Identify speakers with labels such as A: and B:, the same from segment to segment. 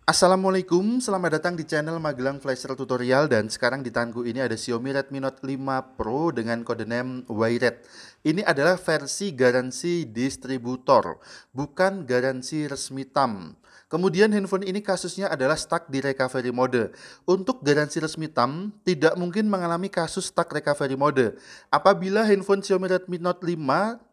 A: Assalamualaikum, selamat datang di channel Magelang Flasher Tutorial. Dan sekarang di tanganku ini ada Xiaomi Redmi Note 5 Pro dengan kode name Wired. Ini adalah versi garansi distributor, bukan garansi resmi TAM. Kemudian handphone ini kasusnya adalah stuck di recovery mode. Untuk garansi resmi TAM, tidak mungkin mengalami kasus stuck recovery mode. Apabila handphone Xiaomi Redmi Note 5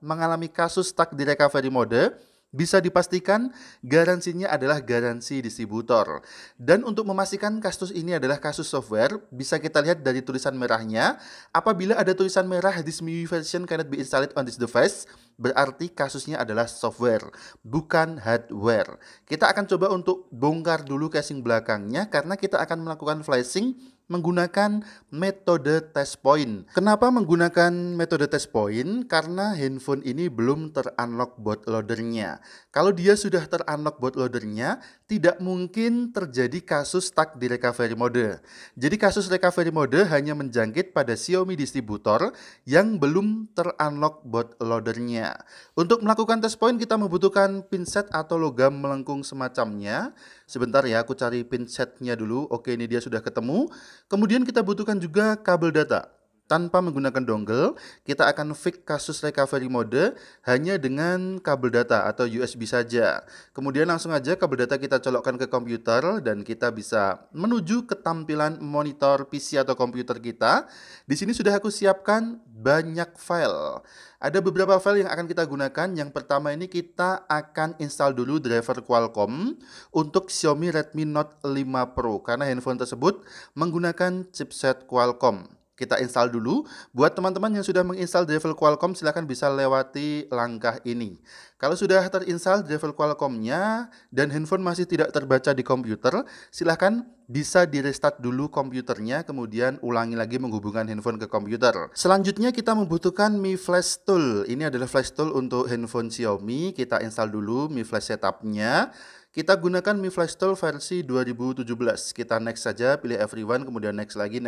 A: mengalami kasus stuck di recovery mode, bisa dipastikan garansinya adalah garansi distributor. Dan untuk memastikan kasus ini adalah kasus software, bisa kita lihat dari tulisan merahnya. Apabila ada tulisan merah "This MIUI version cannot be installed on this device", berarti kasusnya adalah software, bukan hardware. Kita akan coba untuk bongkar dulu casing belakangnya karena kita akan melakukan flashing menggunakan metode test point. Kenapa menggunakan metode test point? Karena handphone ini belum ter-unlock bootloadernya. Kalau dia sudah ter-unlock bootloadernya, tidak mungkin terjadi kasus stuck di recovery mode. Jadi kasus recovery mode hanya menjangkit pada Xiaomi distributor yang belum ter-unlock bootloadernya. Untuk melakukan test point kita membutuhkan pinset atau logam melengkung semacamnya. Sebentar ya, aku cari pinsetnya dulu. Oke, ini dia sudah ketemu. Kemudian kita butuhkan juga kabel data. Tanpa menggunakan dongle, kita akan fix kasus recovery mode hanya dengan kabel data atau USB saja. Kemudian langsung aja kabel data kita colokkan ke komputer dan kita bisa menuju ke tampilan monitor PC atau komputer kita. Di sini sudah aku siapkan banyak file. Ada beberapa file yang akan kita gunakan. Yang pertama ini kita akan install dulu driver Qualcomm untuk Xiaomi Redmi Note 5 Pro karena handphone tersebut menggunakan chipset Qualcomm. Kita install dulu. Buat teman-teman yang sudah menginstal driver Qualcomm, silahkan bisa lewati langkah ini. Kalau sudah terinstall driver Qualcomm-nya dan handphone masih tidak terbaca di komputer, silahkan bisa di restart dulu komputernya, kemudian ulangi lagi menghubungkan handphone ke komputer. Selanjutnya kita membutuhkan Mi Flash Tool. Ini adalah flash tool untuk handphone Xiaomi. Kita install dulu Mi Flash Setup-nya. Kita gunakan Mi Flash Tool versi 2017. Kita next saja, pilih everyone, kemudian next lagi,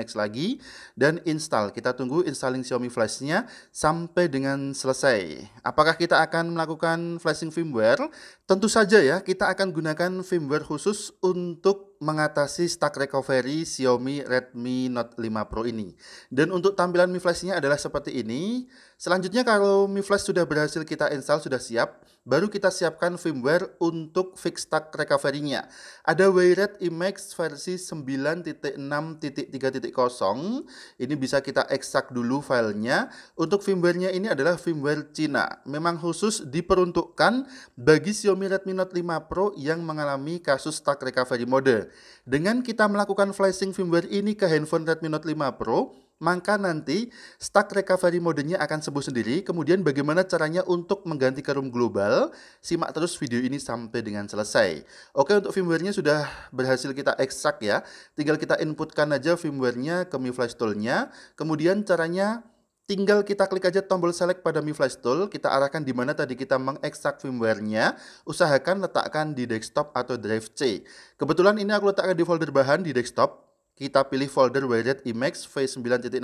A: dan install. Kita tunggu installing Xiaomi Flash-nya sampai dengan selesai. Apakah kita akan melakukan flashing firmware? Tentu saja ya, kita akan gunakan firmware khusus untuk mengatasi stuck recovery Xiaomi Redmi Note 5 Pro ini. Dan untuk tampilan Mi Flash-nya adalah seperti ini. Selanjutnya kalau Mi Flash sudah berhasil kita install, sudah siap, baru kita siapkan firmware untuk fix stuck recovery-nya. Ada Wired Emax versi 9.6.3.0. Ini bisa kita ekstrak dulu filenya. Untuk firmware-nya ini adalah firmware Cina. Memang khusus diperuntukkan bagi Xiaomi Redmi Note 5 Pro yang mengalami kasus stuck recovery mode. Dengan kita melakukan flashing firmware ini ke handphone Redmi Note 5 Pro, maka nanti stuck recovery modenya akan sembuh sendiri. Kemudian bagaimana caranya untuk mengganti ke room global? Simak terus video ini sampai dengan selesai. Oke, untuk firmware-nya sudah berhasil kita ekstrak ya. Tinggal kita inputkan aja firmware-nya ke Mi Flash Tool-nya. Kemudian caranya tinggal kita klik aja tombol select pada Mi Flash Tool, kita arahkan di mana tadi kita mengekstrak firmware-nya. Usahakan letakkan di desktop atau drive C. Kebetulan ini aku letakkan di folder bahan di desktop. Kita pilih folder Wired Emax V9.630.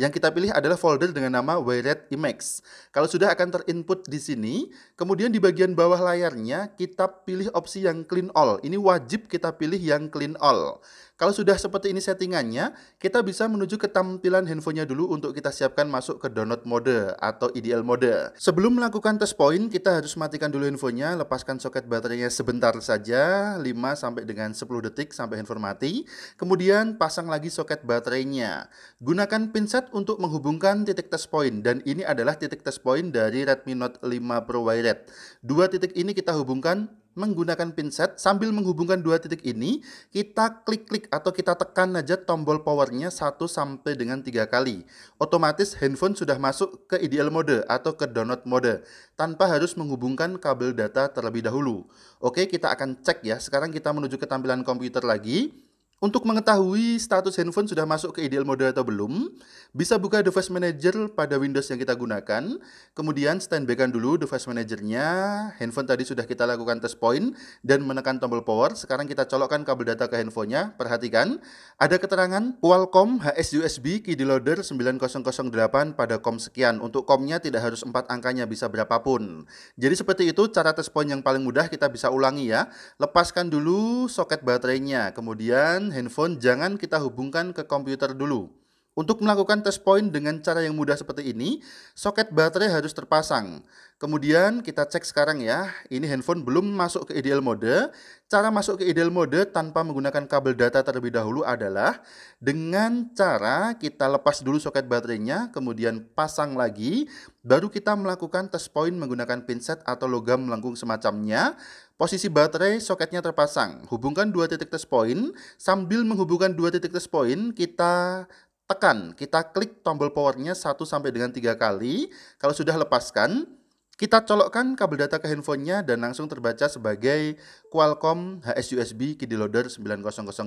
A: Yang kita pilih adalah folder dengan nama Wired Emax. Kalau sudah akan terinput di sini, kemudian di bagian bawah layarnya kita pilih opsi yang Clean All. Ini wajib kita pilih yang Clean All. Kalau sudah seperti ini settingannya, kita bisa menuju ke tampilan handphonenya dulu untuk kita siapkan masuk ke download mode atau ideal mode. Sebelum melakukan test point, kita harus matikan dulu handphonenya, lepaskan soket baterainya sebentar saja, 5 sampai dengan 10 detik sampai handphone mati. Kemudian pasang lagi soket baterainya. Gunakan pinset untuk menghubungkan titik test point, dan ini adalah titik test point dari Redmi Note 5 Pro Wired. Dua titik ini kita hubungkan menggunakan pinset. Sambil menghubungkan dua titik ini, kita klik-klik atau kita tekan aja tombol powernya 1 sampai dengan 3 kali. Otomatis handphone sudah masuk ke ideal mode atau ke download mode tanpa harus menghubungkan kabel data terlebih dahulu. Oke, kita akan cek ya. Sekarang kita menuju ke tampilan komputer lagi. Untuk mengetahui status handphone sudah masuk ke ideal mode atau belum, bisa buka device manager pada Windows yang kita gunakan, kemudian standby-kan dulu device manajernya, handphone tadi sudah kita lakukan test point dan menekan tombol power, sekarang kita colokkan kabel data ke handphonenya, perhatikan, ada keterangan Qualcomm HS USB key loader 9008 pada COM sekian, untuk COM-nya tidak harus 4 angkanya, bisa berapapun. Jadi seperti itu cara test point yang paling mudah, kita bisa ulangi ya, lepaskan dulu soket baterainya, kemudian handphone jangan kita hubungkan ke komputer dulu. Untuk melakukan test point dengan cara yang mudah seperti ini, soket baterai harus terpasang. Kemudian kita cek sekarang ya, ini handphone belum masuk ke ideal mode. Cara masuk ke ideal mode tanpa menggunakan kabel data terlebih dahulu adalah dengan cara kita lepas dulu soket baterainya, kemudian pasang lagi, baru kita melakukan test point menggunakan pinset atau logam melengkung semacamnya. Posisi baterai soketnya terpasang, hubungkan dua titik test point. Sambil menghubungkan dua titik test point, kita tekan, kita klik tombol powernya 1 sampai dengan 3 kali. Kalau sudah lepaskan, kita colokkan kabel data ke handphonenya dan langsung terbaca sebagai Qualcomm HS USB key loader 9008.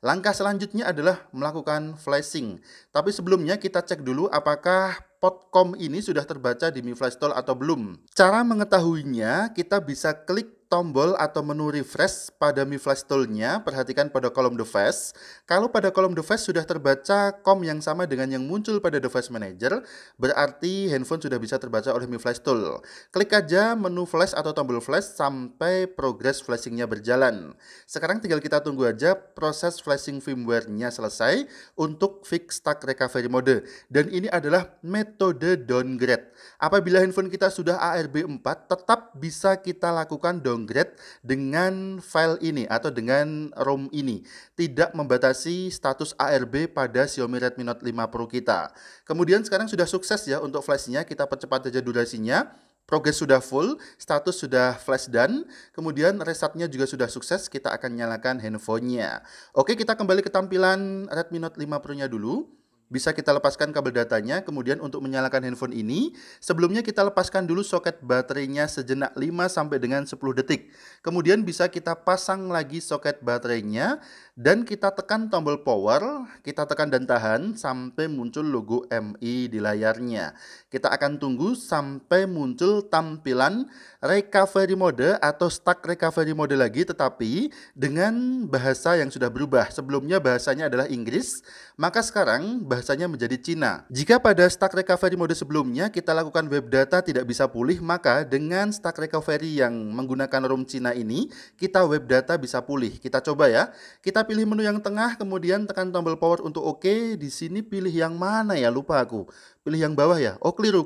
A: Langkah selanjutnya adalah melakukan flashing. Tapi sebelumnya kita cek dulu apakah port COM ini sudah terbaca di Mi Flash Tool atau belum. Cara mengetahuinya, kita bisa klik tombol atau menu refresh pada Mi Flash Tool-nya, perhatikan pada kolom device. Kalau pada kolom device sudah terbaca COM yang sama dengan yang muncul pada device manager, berarti handphone sudah bisa terbaca oleh Mi Flash Tool. Klik aja menu flash atau tombol flash sampai progres flashing-nya berjalan. Sekarang tinggal kita tunggu aja proses flashing firmware-nya selesai untuk fix stuck recovery mode. Dan ini adalah metode downgrade. Apabila handphone kita sudah ARB4, tetap bisa kita lakukan downgrade dengan file ini atau dengan ROM ini. Tidak membatasi status ARB pada Xiaomi Redmi Note 5 Pro kita. Kemudian sekarang sudah sukses ya untuk flashnya, kita percepat aja durasinya. Progres sudah full, status sudah flash done, kemudian resetnya juga sudah sukses, kita akan nyalakan handphonenya. Oke, kita kembali ke tampilan Redmi Note 5 Pro-nya dulu. Bisa kita lepaskan kabel datanya, kemudian untuk menyalakan handphone ini, sebelumnya kita lepaskan dulu soket baterainya sejenak 5 sampai dengan 10 detik. Kemudian bisa kita pasang lagi soket baterainya, dan kita tekan tombol power, kita tekan dan tahan sampai muncul logo MI di layarnya. Kita akan tunggu sampai muncul tampilan recovery mode atau stuck recovery mode lagi, tetapi dengan bahasa yang sudah berubah. Sebelumnya bahasanya adalah Inggris, maka sekarang bahasanya menjadi Cina. Jika pada stuck recovery mode sebelumnya kita lakukan web data tidak bisa pulih, maka dengan stuck recovery yang menggunakan ROM Cina ini, kita web data bisa pulih. Kita coba ya. Kita pilih menu yang tengah, kemudian tekan tombol power untuk OK. Di sini pilih yang mana ya? Lupa aku. Pilih yang bawah ya? Oh, keliru.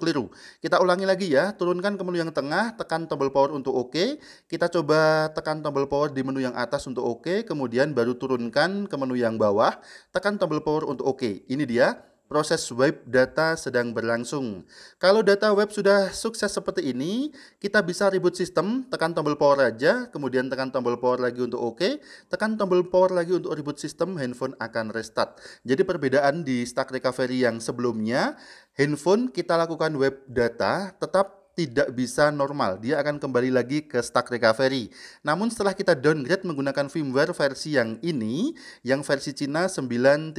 A: Kita ulangi lagi ya. Turunkan ke menu yang tengah, tekan tombol power untuk OK. Kita coba tekan tombol power di menu yang atas untuk OK. Kemudian baru turunkan ke menu yang bawah, tekan tombol power untuk OK. Ini dia. Proses web data sedang berlangsung. Kalau data web sudah sukses seperti ini, kita bisa reboot sistem, tekan tombol power aja, kemudian tekan tombol power lagi untuk OK, tekan tombol power lagi untuk reboot sistem, handphone akan restart. Jadi perbedaan di stuck recovery yang sebelumnya, handphone kita lakukan web data tetap tidak bisa normal, dia akan kembali lagi ke stuck recovery. Namun setelah kita downgrade menggunakan firmware versi yang ini, yang versi Cina 9.360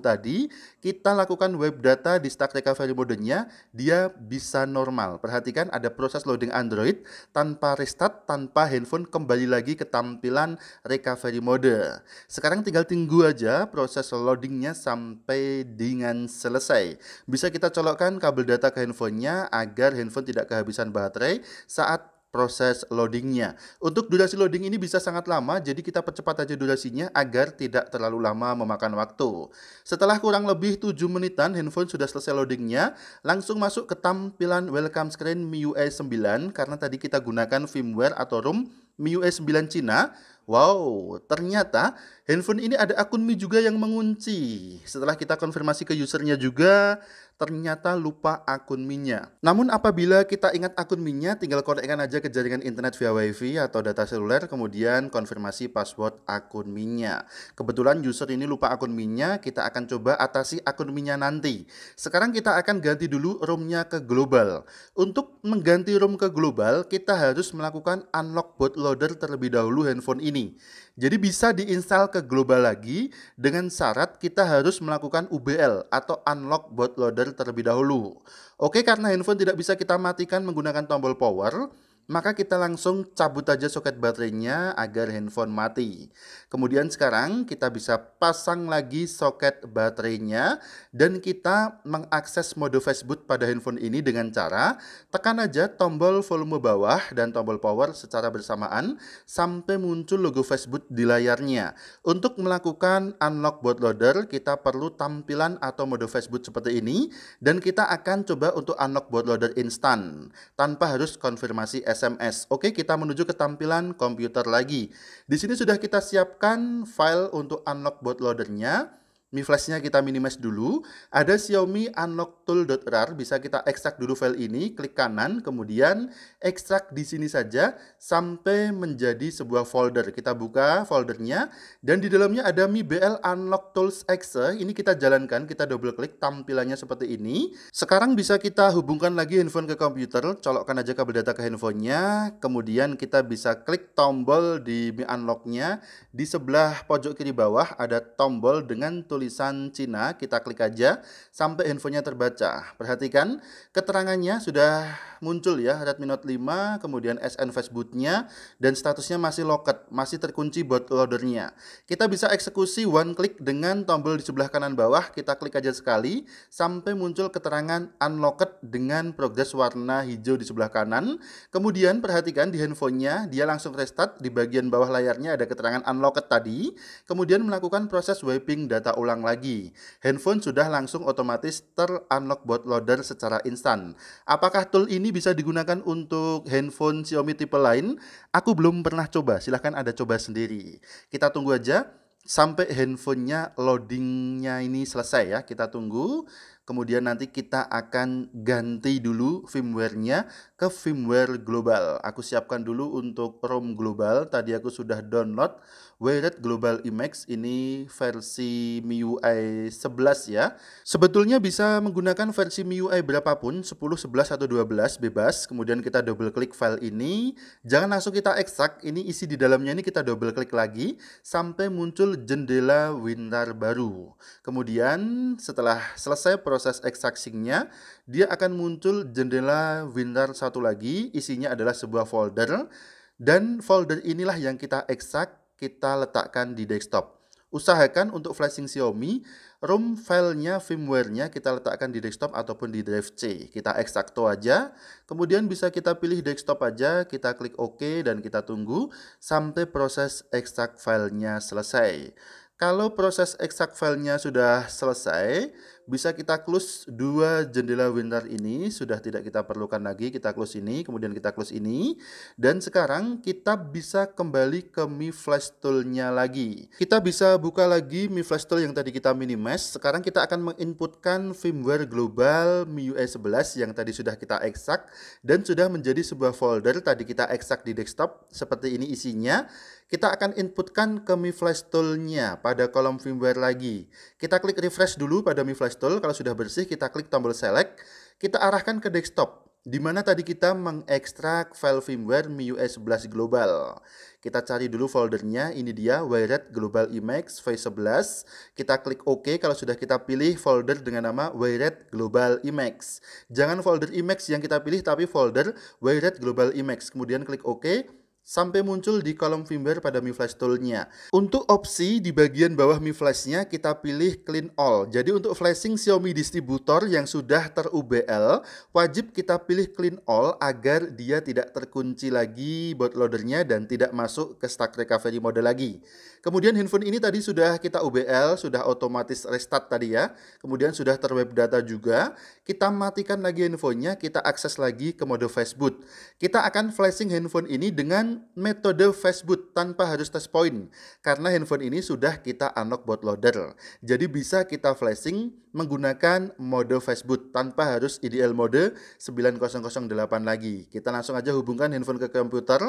A: tadi, kita lakukan web data di stuck recovery modenya, dia bisa normal. Perhatikan ada proses loading Android tanpa restart, tanpa handphone kembali lagi ke tampilan recovery mode. Sekarang tinggal tunggu aja proses loadingnya sampai dengan selesai. Bisa kita colokkan kabel data ke handphonenya agar handphone tidak kehabisan baterai saat proses loadingnya. Untuk durasi loading ini bisa sangat lama, jadi kita percepat aja durasinya agar tidak terlalu lama memakan waktu. Setelah kurang lebih 7 menitan handphone sudah selesai loadingnya, langsung masuk ke tampilan welcome screen MIUI 9 karena tadi kita gunakan firmware atau ROM MIUI 9 Cina. Wow, ternyata handphone ini ada akun Mi juga yang mengunci. Setelah kita konfirmasi ke usernya juga, ternyata lupa akun MIN-nya. Namun apabila kita ingat akun MIN-nya, tinggal konekkan aja ke jaringan internet via WiFi atau data seluler, kemudian konfirmasi password akun MIN-nya. Kebetulan user ini lupa akun MIN-nya, kita akan coba atasi akun MIN-nya nanti. Sekarang kita akan ganti dulu ROM-nya ke global. Untuk mengganti ROM ke global, kita harus melakukan unlock bootloader terlebih dahulu handphone ini. Jadi bisa diinstal ke global lagi dengan syarat kita harus melakukan UBL atau unlock bootloader terlebih dahulu. Oke, karena handphone tidak bisa kita matikan menggunakan tombol power, maka kita langsung cabut aja soket baterainya agar handphone mati. Kemudian sekarang kita bisa pasang lagi soket baterainya dan kita mengakses mode Facebook pada handphone ini dengan cara tekan aja tombol volume bawah dan tombol power secara bersamaan sampai muncul logo Facebook di layarnya. Untuk melakukan unlock bootloader, kita perlu tampilan atau mode Facebook seperti ini dan kita akan coba untuk unlock bootloader instan tanpa harus konfirmasi SMS. Oke, kita menuju ke tampilan komputer lagi. Di sini sudah kita siapkan file untuk unlock bootloadernya. Mi flashnya kita minimize dulu. Ada Xiaomi unlock tool.rar, bisa kita ekstrak dulu file ini, klik kanan, kemudian ekstrak di sini saja sampai menjadi sebuah folder. Kita buka foldernya dan di dalamnya ada Mi BL unlock tools exe. Ini kita jalankan, kita double klik, tampilannya seperti ini. Sekarang bisa kita hubungkan lagi handphone ke komputer, colokkan aja kabel data ke handphonenya, kemudian kita bisa klik tombol di Mi unlock-nya. Di sebelah pojok kiri bawah ada tombol dengan tulisan Cina, kita klik aja sampai handphonenya terbaca. Perhatikan keterangannya sudah muncul ya, Redmi Note 5, kemudian SN Facebooknya dan statusnya masih locked, masih terkunci bootloadernya. Kita bisa eksekusi one click dengan tombol di sebelah kanan bawah, kita klik aja sekali sampai muncul keterangan unlocked dengan progress warna hijau di sebelah kanan. Kemudian perhatikan di handphonenya dia langsung restart, di bagian bawah layarnya ada keterangan unlocked tadi, kemudian melakukan proses wiping data ulang lagi. Handphone sudah langsung otomatis ter-unlock bootloader secara instan. Apakah tool ini bisa digunakan untuk handphone Xiaomi tipe lain? Aku belum pernah coba, silahkan Anda coba sendiri. Kita tunggu aja sampai handphonenya loadingnya ini selesai ya, kita tunggu. Kemudian nanti kita akan ganti dulu firmware-nya ke firmware global. Aku siapkan dulu untuk ROM global. Tadi aku sudah download Wired Global Emacs, ini versi MIUI 11 ya. Sebetulnya bisa menggunakan versi MIUI berapapun, 10, 11, atau 12 bebas. Kemudian kita double klik file ini. Jangan langsung kita ekstrak, ini isi di dalamnya ini kita double klik lagi sampai muncul jendela WinRAR baru. Kemudian setelah selesai proses ekstraksinya, dia akan muncul jendela WinRAR satu lagi, isinya adalah sebuah folder, dan folder inilah yang kita ekstrak, kita letakkan di desktop. Usahakan untuk flashing Xiaomi, ROM filenya, firmware-nya kita letakkan di desktop ataupun di drive C. Kita ekstrak aja, kemudian bisa kita pilih desktop aja, kita klik OK dan kita tunggu sampai proses ekstrak filenya selesai. Kalau proses ekstrak filenya sudah selesai, bisa kita close dua jendela WinRAR ini, sudah tidak kita perlukan lagi, kita close ini, kemudian kita close ini. Dan sekarang kita bisa kembali ke Mi Flash Tool-nya lagi. Kita bisa buka lagi Mi Flash Tool yang tadi kita minimize. Sekarang kita akan menginputkan firmware global MIUI 11 yang tadi sudah kita ekstrak dan sudah menjadi sebuah folder. Tadi kita ekstrak di desktop, seperti ini isinya. Kita akan inputkan ke Mi Flash Tool-nya pada kolom firmware lagi. Kita klik refresh dulu pada Mi Flash Tool. Kalau sudah bersih, kita klik tombol select. Kita arahkan ke desktop, di mana tadi kita mengekstrak file firmware MIUI 11 global. Kita cari dulu foldernya, ini dia Wired Global Emacs V11. Kita klik OK kalau sudah kita pilih folder dengan nama Wired Global Emacs. Jangan folder Emacs yang kita pilih, tapi folder Wired Global Emacs. Kemudian klik OK sampai muncul di kolom firmware pada Mi Flash Tool-nya. Untuk opsi di bagian bawah Mi Flash-nya kita pilih Clean All. Jadi untuk flashing Xiaomi distributor yang sudah ter-UBL, wajib kita pilih Clean All agar dia tidak terkunci lagi bootloader-nya dan tidak masuk ke stuck recovery mode lagi. Kemudian handphone ini tadi sudah kita UBL, sudah otomatis restart tadi ya. Kemudian sudah terweb data juga. Kita matikan lagi handphonenya, kita akses lagi ke mode Facebook. Kita akan flashing handphone ini dengan menggunakan metode fast boot tanpa harus touch point karena handphone ini sudah kita unlock bootloader. Jadi bisa kita flashing menggunakan mode fast boot tanpa harus IDL mode 9008 lagi. Kita langsung aja hubungkan handphone ke komputer,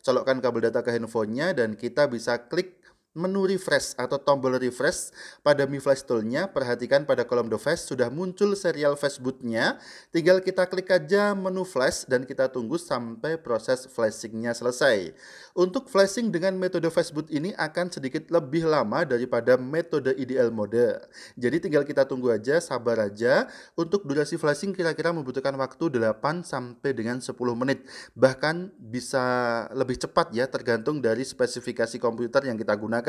A: colokkan kabel data ke handphonenya, dan kita bisa klik menu refresh atau tombol refresh pada Mi Flash Tool-nya. Perhatikan pada kolom device sudah muncul serial flash boot-nya. Tinggal kita klik aja menu flash dan kita tunggu sampai proses flashing-nya selesai. Untuk flashing dengan metode flash boot ini akan sedikit lebih lama daripada metode IDL mode. Jadi tinggal kita tunggu aja, sabar aja. Untuk durasi flashing kira-kira membutuhkan waktu 8 sampai dengan 10 menit. Bahkan bisa lebih cepat ya, tergantung dari spesifikasi komputer yang kita gunakan.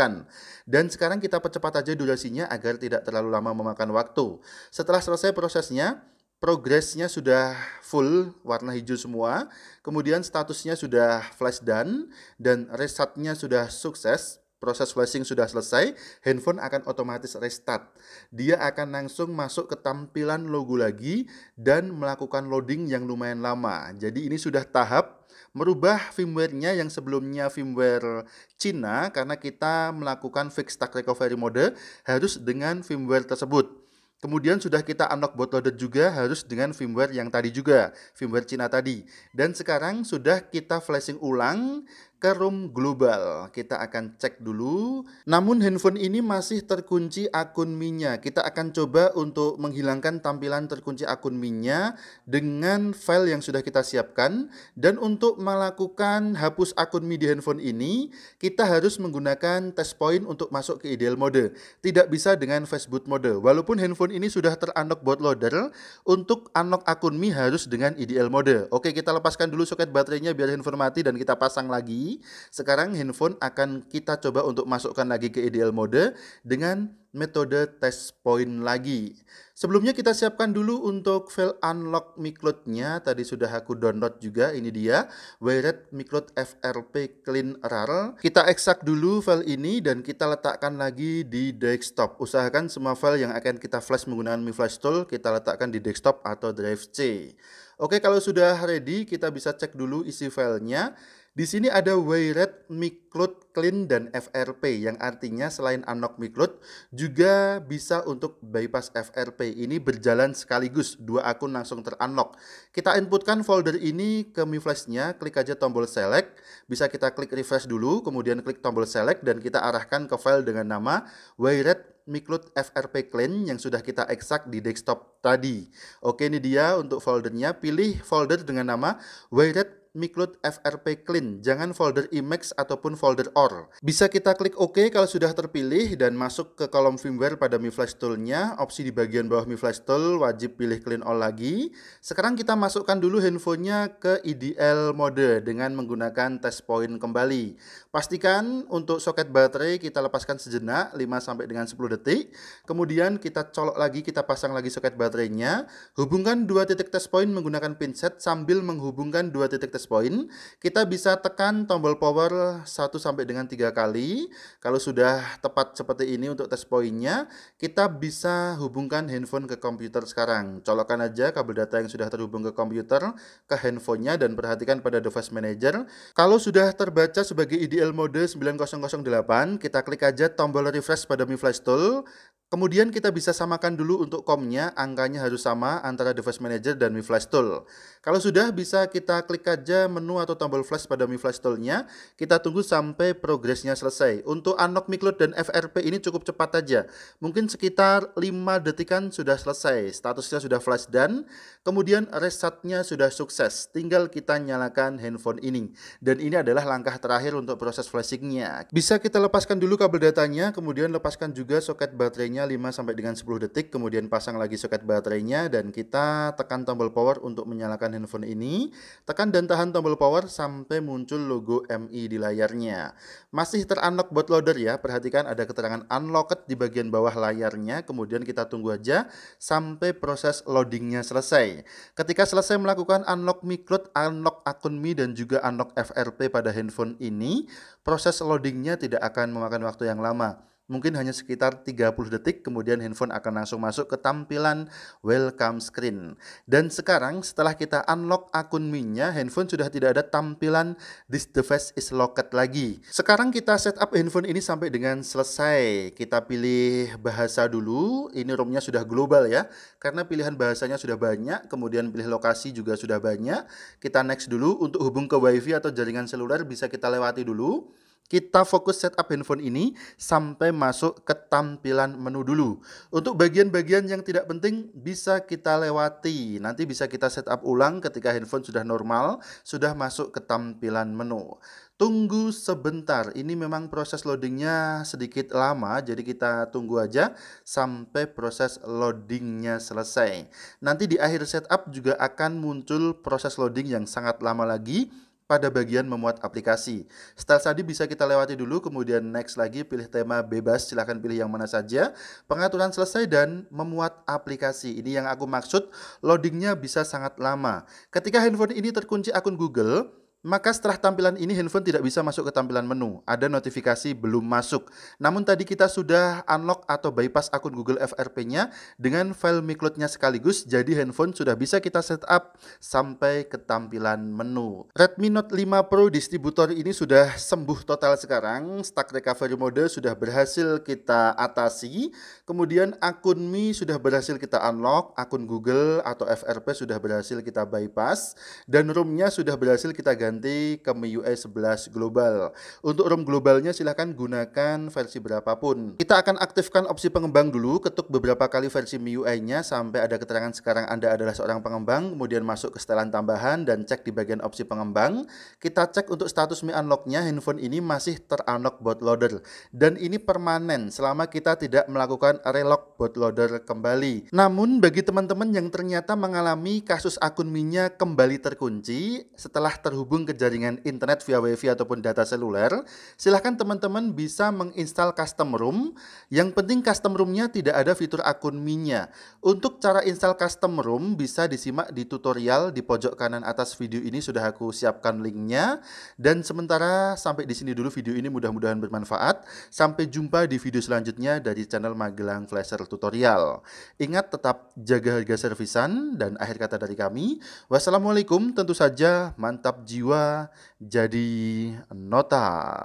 A: Dan sekarang kita percepat aja durasinya agar tidak terlalu lama memakan waktu. Setelah selesai prosesnya, progresnya sudah full warna hijau semua, kemudian statusnya sudah flash done, dan resetnya sudah sukses. Proses flashing sudah selesai, handphone akan otomatis restart. Dia akan langsung masuk ke tampilan logo lagi dan melakukan loading yang lumayan lama. Jadi ini sudah tahap merubah firmware-nya yang sebelumnya firmware Cina, karena kita melakukan fix stack recovery mode harus dengan firmware tersebut. Kemudian sudah kita unlock bootloader juga harus dengan firmware yang tadi juga, firmware Cina tadi. Dan sekarang sudah kita flashing ulang ke room global. Kita akan cek dulu. Namun handphone ini masih terkunci akun Mi-nya. Kita akan coba untuk menghilangkan tampilan terkunci akun Mi-nya dengan file yang sudah kita siapkan. Dan untuk melakukan hapus akun Mi di handphone ini, kita harus menggunakan test point untuk masuk ke ideal mode. Tidak bisa dengan fast boot mode. Walaupun handphone ini sudah ter-unlock bootloader, untuk unlock akun Mi harus dengan ideal mode. Oke, kita lepaskan dulu soket baterainya biar handphone mati dan kita pasang lagi. Sekarang handphone akan kita coba untuk masukkan lagi ke ideal mode dengan metode test point lagi. Sebelumnya kita siapkan dulu untuk file unlock MiCloud-nya. Tadi sudah aku download juga, ini dia, Wired MiCloud FRP Clean RAR. Kita ekstrak dulu file ini dan kita letakkan lagi di desktop. Usahakan semua file yang akan kita flash menggunakan Mi Flash Tool kita letakkan di desktop atau drive C. Oke, kalau sudah ready kita bisa cek dulu isi filenya. Di sini ada Wired MiCloud Clean dan FRP, yang artinya selain unlock MiCloud juga bisa untuk bypass FRP. Ini berjalan sekaligus, dua akun langsung ter-unlock. Kita inputkan folder ini ke Mi Flash-nya, klik aja tombol select. Bisa kita klik refresh dulu, kemudian klik tombol select dan kita arahkan ke file dengan nama Wired MiCloud FRP Clean yang sudah kita ekstrak di desktop tadi. Oke, ini dia untuk foldernya. Pilih folder dengan nama Wired MiCloud FRP Clean, jangan folder Emacs ataupun folder OR. Bisa kita klik OK kalau sudah terpilih dan masuk ke kolom firmware pada Mi Flash Tool-nya. Opsi di bagian bawah Mi Flash Tool wajib pilih Clean All lagi. Sekarang kita masukkan dulu handphonenya ke IDL mode dengan menggunakan test point kembali. Pastikan untuk soket baterai kita lepaskan sejenak 5 sampai dengan 10 detik. Kemudian kita colok lagi, kita pasang lagi soket baterainya. Hubungkan dua titik test point menggunakan pinset sambil menghubungkan dua titik test point. Kita bisa tekan tombol power 1 sampai dengan 3 kali. Kalau sudah tepat seperti ini untuk test point-nya, kita bisa hubungkan handphone ke komputer sekarang. Colokkan aja kabel data yang sudah terhubung ke komputer ke handphonenya dan perhatikan pada device manager. Kalau sudah terbaca sebagai IDL mode 9008, kita klik aja tombol refresh pada Mi Flash Tool. Kemudian kita bisa samakan dulu untuk COM-nya, angkanya harus sama antara device manager dan Mi Flash Tool. Kalau sudah, bisa kita klik aja menu atau tombol flash pada Mi Flash Tool-nya. Kita tunggu sampai progresnya selesai. Untuk unlock MiCloud dan FRP ini cukup cepat aja. Mungkin sekitar 5 detikan sudah selesai. Statusnya sudah flash done. Kemudian resetnya sudah sukses. Tinggal kita nyalakan handphone ini. Dan ini adalah langkah terakhir untuk proses flashing-nya. Bisa kita lepaskan dulu kabel datanya, kemudian lepaskan juga soket baterainya 5 sampai dengan 10 detik, kemudian pasang lagi soket baterainya dan kita tekan tombol power untuk menyalakan handphone ini. Tekan dan tahan tombol power sampai muncul logo MI di layarnya. Masih ter-unlock bootloader ya, perhatikan ada keterangan unlocked di bagian bawah layarnya. Kemudian kita tunggu aja sampai proses loadingnya selesai. Ketika selesai melakukan unlock MiCloud, unlock akun Mi dan juga unlock FRP pada handphone ini, proses loadingnya tidak akan memakan waktu yang lama. mungkin hanya sekitar 30 detik, kemudian handphone akan langsung masuk ke tampilan welcome screen. Dan sekarang setelah kita unlock akun Mi-nya, handphone sudah tidak ada tampilan this device is locked lagi. Sekarang kita setup handphone ini sampai dengan selesai. Kita pilih bahasa dulu, ini ROM-nya sudah global ya, karena pilihan bahasanya sudah banyak, kemudian pilih lokasi juga sudah banyak. Kita next dulu, untuk hubung ke WiFi atau jaringan seluler bisa kita lewati dulu. Kita fokus setup handphone ini sampai masuk ke tampilan menu dulu. Untuk bagian-bagian yang tidak penting bisa kita lewati. Nanti bisa kita setup ulang ketika handphone sudah normal, sudah masuk ke tampilan menu. Tunggu sebentar, ini memang proses loadingnya sedikit lama, jadi kita tunggu aja sampai proses loadingnya selesai. Nanti di akhir setup juga akan muncul proses loading yang sangat lama lagi pada bagian memuat aplikasi. Style tadi bisa kita lewati dulu, kemudian next lagi, pilih tema bebas, silahkan pilih yang mana saja. Pengaturan selesai dan memuat aplikasi. Ini yang aku maksud, loadingnya bisa sangat lama. Ketika handphone ini terkunci akun Google, maka setelah tampilan ini handphone tidak bisa masuk ke tampilan menu. Ada notifikasi belum masuk. Namun tadi kita sudah unlock atau bypass akun Google FRP-nya dengan file miCloud-nya sekaligus, jadi handphone sudah bisa kita setup sampai ke tampilan menu. Redmi Note 5 Pro distributor ini sudah sembuh total sekarang. Stuck recovery mode sudah berhasil kita atasi. Kemudian akun Mi sudah berhasil kita unlock, akun Google atau FRP sudah berhasil kita bypass, dan ROM-nya sudah berhasil kita ganti ke MIUI 11 global. Untuk ROM globalnya silahkan gunakan versi berapapun. Kita akan aktifkan opsi pengembang dulu, ketuk beberapa kali versi MIUI-nya sampai ada keterangan sekarang Anda adalah seorang pengembang, kemudian masuk ke setelan tambahan dan cek di bagian opsi pengembang. Kita cek untuk status Mi Unlock-nya, handphone ini masih ter-unlock bootloader dan ini permanen selama kita tidak melakukan relock bootloader kembali. Namun bagi teman-teman yang ternyata mengalami kasus akun Mi-nya kembali terkunci setelah terhubung ke jaringan internet via WiFi ataupun data seluler, silahkan teman-teman bisa menginstal custom ROM. Yang penting custom ROM-nya tidak ada fitur akun Mi-nya. Untuk cara install custom ROM bisa disimak di tutorial di pojok kanan atas video ini, sudah aku siapkan linknya. Dan sementara sampai di sini dulu video ini, mudah-mudahan bermanfaat. Sampai jumpa di video selanjutnya dari channel Magelang Flasher Tutorial. Ingat, tetap jaga harga servisan, dan akhir kata dari kami, wassalamualaikum. Tentu saja mantap jiwa jadi nota.